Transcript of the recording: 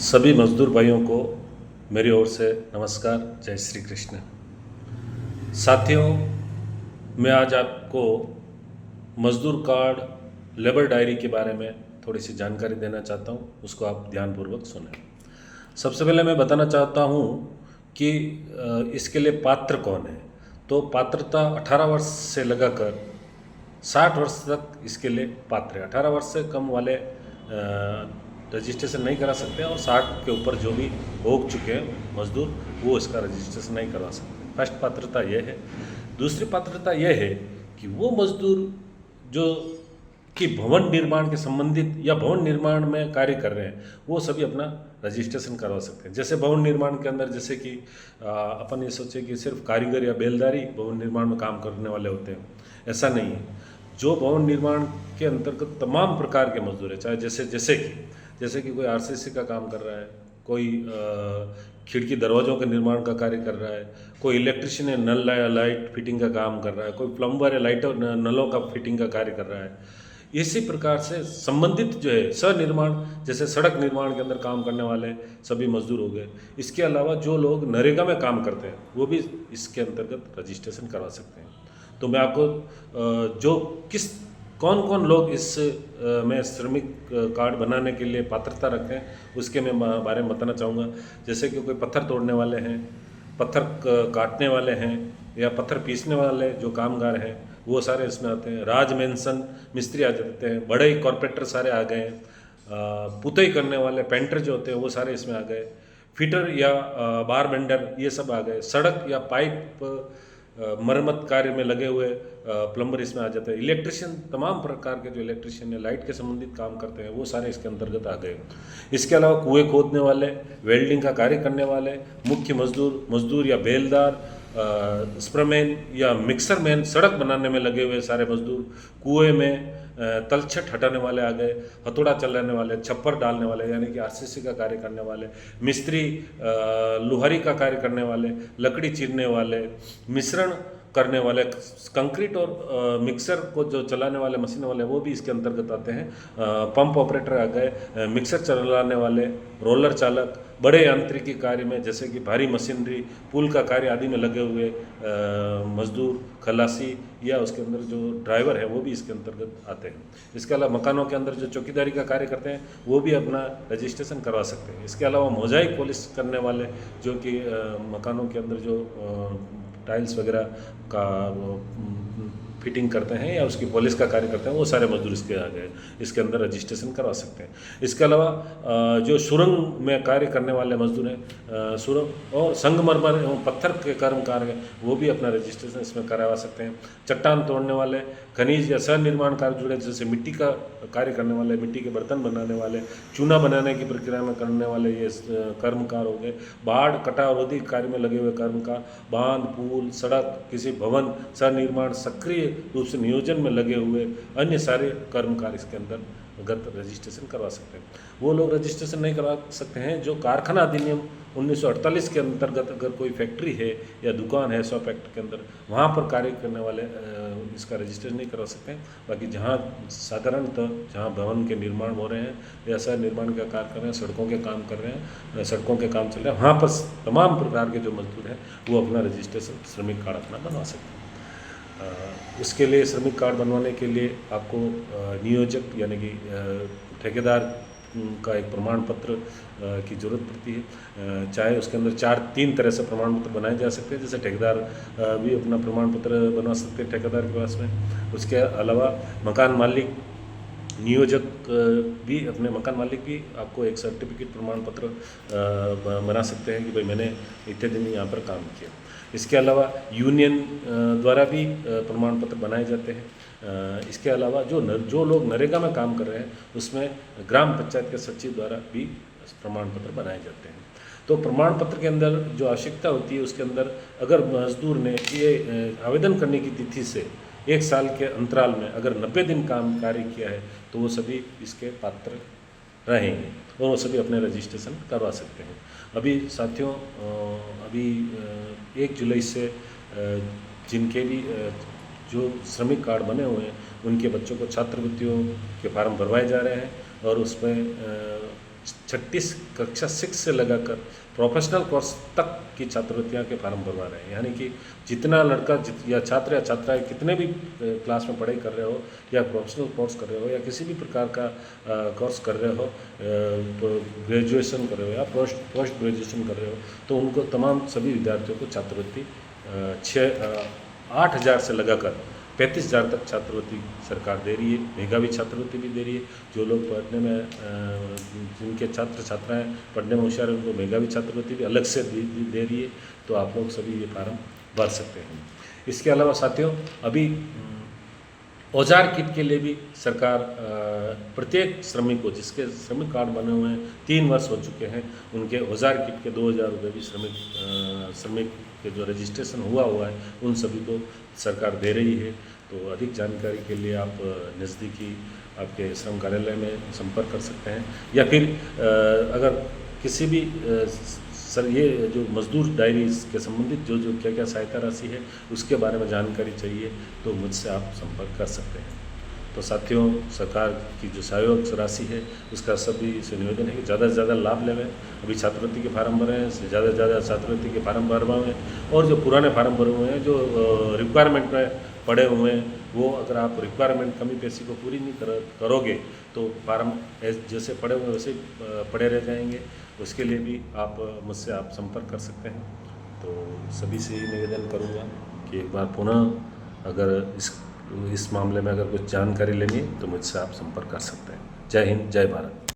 सभी मजदूर भाइयों को मेरी ओर से नमस्कार। जय श्री कृष्ण। साथियों, मैं आज आपको मजदूर कार्ड, लेबर डायरी के बारे में थोड़ी सी जानकारी देना चाहता हूँ। उसको आप ध्यानपूर्वक सुनें। सबसे पहले मैं बताना चाहता हूँ कि इसके लिए पात्र कौन है। तो पात्रता 18 वर्ष से लगाकर 60 वर्ष तक इसके लिए पात्र है। 18 वर्ष से कम वाले रजिस्ट्रेशन नहीं करा सकते और 60 के ऊपर जो भी हो चुके हैं मजदूर, वो इसका रजिस्ट्रेशन नहीं करवा सकते। फर्स्ट पात्रता यह है। दूसरी पात्रता यह है कि वो मजदूर जो कि भवन निर्माण के संबंधित या भवन निर्माण में कार्य कर रहे हैं, वो सभी अपना रजिस्ट्रेशन करवा सकते हैं। जैसे भवन निर्माण के अंदर जैसे कि अपन ये सोचे कि सिर्फ कारीगर या बेलदारी भवन निर्माण में काम करने वाले होते हैं, ऐसा नहीं है। जो भवन निर्माण के अंतर्गत तमाम प्रकार के मजदूर हैं, चाहे जैसे कि कोई आरसीसी का काम कर रहा है, कोई खिड़की दरवाज़ों के निर्माण का कार्य कर रहा है, कोई इलेक्ट्रिशियन है, नल लाइट फिटिंग का काम कर रहा है, कोई प्लम्बर है, लाइटों नलों का फिटिंग का कार्य कर रहा है। इसी प्रकार से संबंधित जो है सनिर्माण, जैसे सड़क निर्माण के अंदर काम करने वाले सभी मजदूर हो गए। इसके अलावा जो लोग नरेगा में काम करते हैं, वो भी इसके अंतर्गत रजिस्ट्रेशन करवा सकते हैं। तो मैं आपको जो कौन कौन लोग इस में श्रमिक कार्ड बनाने के लिए पात्रता रखते हैं, उसके मैं बारे में बताना चाहूँगा। जैसे कि कोई पत्थर तोड़ने वाले हैं, पत्थर काटने वाले हैं, या पत्थर पीसने वाले जो कामगार हैं, वो सारे इसमें आते हैं। राज मेंसन मिस्त्री आ जाते हैं, बड़े ही कॉरपोरेटर सारे आ गए हैं। पुताई करने वाले पेंटर जो होते हैं वो सारे इसमें आ गए। फिटर या बार बेंडर ये सब आ गए। सड़क या पाइप मरम्मत कार्य में लगे हुए प्लम्बर इसमें आ जाते हैं। इलेक्ट्रिशियन, तमाम प्रकार के जो इलेक्ट्रिशियन है, लाइट के संबंधित काम करते हैं, वो सारे इसके अंतर्गत आ गए। इसके अलावा कुएं खोदने वाले, वेल्डिंग का कार्य करने वाले, मुख्य मजदूर या बेलदार, स्प्रमैन या मिक्सर मैन, सड़क बनाने में लगे हुए सारे मजदूर, कुएं में तलछट हटाने वाले आ गए, हथौड़ा चलाने वाले, छप्पर डालने वाले यानी कि आरसीसी का कार्य करने वाले, मिस्त्री लुहारी का कार्य करने वाले, लकड़ी चीरने वाले, मिश्रण करने वाले, कंक्रीट और मिक्सर को जो चलाने वाले मशीन वाले, वो भी इसके अंतर्गत आते हैं। पंप ऑपरेटर आ गए, मिक्सर चलाने वाले, रोलर चालक, बड़े यांत्रिकी कार्य में जैसे कि भारी मशीनरी, पुल का कार्य आदि में लगे हुए मजदूर, खलासी या उसके अंदर जो ड्राइवर है, वो भी इसके अंतर्गत आते हैं। इसके अलावा मकानों के अंदर जो चौकीदारी का कार्य करते हैं, वो भी अपना रजिस्ट्रेशन करवा सकते हैं। इसके अलावा मोजाइक पॉलिश करने वाले, जो कि मकानों के अंदर जो टाइल्स वगैरह का फिटिंग करते हैं या उसकी पॉलिश का कार्य करते हैं, वो सारे मजदूर इसके आ गए, इसके अंदर रजिस्ट्रेशन करवा सकते हैं। इसके अलावा जो सुरंग में कार्य करने वाले मजदूर हैं, सुरंग और संगमरमर एवं पत्थर के कर्मकार हैं, वो भी अपना रजिस्ट्रेशन इसमें करवा सकते हैं। चट्टान तोड़ने वाले, खनिज या सनिर्माण कार्य जुड़े, जैसे मिट्टी का कार्य करने वाले, मिट्टी के बर्तन बनाने वाले, चूना बनाने की प्रक्रिया में करने वाले ये कर्मकार हो गए। बाढ़ कटावधि कार्य में लगे हुए कर्मकार, बांध, पुल, सड़क, किसी भवन सनिर्माण सक्रिय रूप से नियोजन में लगे हुए अन्य सारे कर्मकार इसके अंतर्गत रजिस्ट्रेशन करवा सकते हैं। वो लोग रजिस्ट्रेशन नहीं करवा सकते हैं जो कारखाना अधिनियम 1948 के अंतर्गत अगर कोई फैक्ट्री है या दुकान है शॉप एक्ट के अंदर, वहाँ पर कार्य करने वाले इसका रजिस्ट्रेशन नहीं करवा सकते हैं। बाकी जहाँ साधारणतः जहाँ भवन के निर्माण हो रहे हैं या सह निर्माण का कार्य कर रहे हैं, सड़कों के काम कर रहे हैं, सड़कों के काम चल रहे हैं, वहाँ पर तमाम प्रकार के जो मजदूर हैं वो अपना रजिस्ट्रेशन श्रमिक कार्ड अपना बनवा सकते हैं। उसके लिए श्रमिक कार्ड बनवाने के लिए आपको नियोजक यानी कि ठेकेदार का एक प्रमाण पत्र की ज़रूरत पड़ती है। चाहे उसके अंदर तीन तरह से प्रमाण पत्र बनाए जा सकते हैं। जैसे ठेकेदार भी अपना प्रमाण पत्र बनवा सकते हैं ठेकेदार के पास में। उसके अलावा मकान मालिक, नियोजक भी, अपने मकान मालिक भी आपको एक सर्टिफिकेट प्रमाण पत्र बना सकते हैं कि भाई मैंने इतने दिन यहाँ पर काम किया। इसके अलावा यूनियन द्वारा भी प्रमाण पत्र बनाए जाते हैं। इसके अलावा जो लोग नरेगा में काम कर रहे हैं, उसमें ग्राम पंचायत के सचिव द्वारा भी प्रमाण पत्र बनाए जाते हैं। तो प्रमाण पत्र के अंदर जो आवश्यकता होती है, उसके अंदर अगर मजदूर ने ये आवेदन करने की तिथि से 1 साल के अंतराल में अगर 90 दिन काम कार्य किया है, तो वो सभी इसके पात्र रहेंगे और वो सभी अपने रजिस्ट्रेशन करवा सकते हैं। अभी साथियों, अभी 1 जुलाई से जिनके भी जो श्रमिक कार्ड बने हुए हैं, उनके बच्चों को छात्रवृत्तियों के फार्म भरवाए जा रहे हैं और उसमें 36 कक्षा 6 से लगाकर प्रोफेशनल कोर्स तक की छात्रवृत्तियाँ के फार्म भरवा रहे हैं। यानी कि जितना लड़का या छात्राएं कितने भी क्लास में पढ़ाई कर रहे हो, या प्रोफेशनल कोर्स कर रहे हो, या किसी भी प्रकार का कोर्स कर रहे हो, ग्रेजुएशन कर रहे हो या पोस्ट ग्रेजुएशन कर रहे हो, तो उनको तमाम सभी विद्यार्थियों को छात्रवृत्ति 8,000 से लगाकर 35,000 तक छात्रवृत्ति सरकार दे रही है। मेधावी छात्रवृत्ति भी दे रही है। जो लोग पढ़ने में जिनके छात्र छात्राएं पढ़ने में होशियार हैं, उनको मेधावी छात्रवृत्ति भी अलग से दे रही है। तो आप लोग सभी ये फार्म भर सकते हैं। इसके अलावा साथियों, अभी औजार किट के लिए भी सरकार प्रत्येक श्रमिक को, जिसके श्रमिक कार्ड बने हुए हैं 3 वर्ष हो चुके हैं, उनके औजार किट के 2,000 रुपये भी श्रमिक के जो रजिस्ट्रेशन हुआ है उन सभी को सरकार दे रही है। तो अधिक जानकारी के लिए आप नज़दीकी आपके श्रम कार्यालय में संपर्क कर सकते हैं, या फिर अगर किसी भी सर ये जो मजदूर डायरी के संबंधित जो क्या क्या सहायता राशि है उसके बारे में जानकारी चाहिए तो मुझसे आप संपर्क कर सकते हैं। तो साथियों, सरकार की जो सहयोग राशि है उसका सभी से निवेदन है कि ज़्यादा से ज़्यादा लाभ लें। अभी छात्रवृत्ति के फार्म भरे हैं, ज़्यादा से ज़्यादा छात्रवृत्ति के फार्म भरवाएं, और जो पुराने फार्म भरे हुए हैं, जो रिक्वायरमेंट में पड़े हुए हैं, वो अगर आप रिक्वायरमेंट कमी पेशी को पूरी नहीं करोगे तो फार्म जैसे पड़े हुए वैसे पड़े रह जाएंगे। उसके लिए भी आप मुझसे आप संपर्क कर सकते हैं। तो सभी से ही निवेदन करूँगा कि एक बार पुनः अगर इस मामले में अगर कुछ जानकारी लेनी है तो मुझसे आप संपर्क कर सकते हैं। जय हिंद, जय भारत।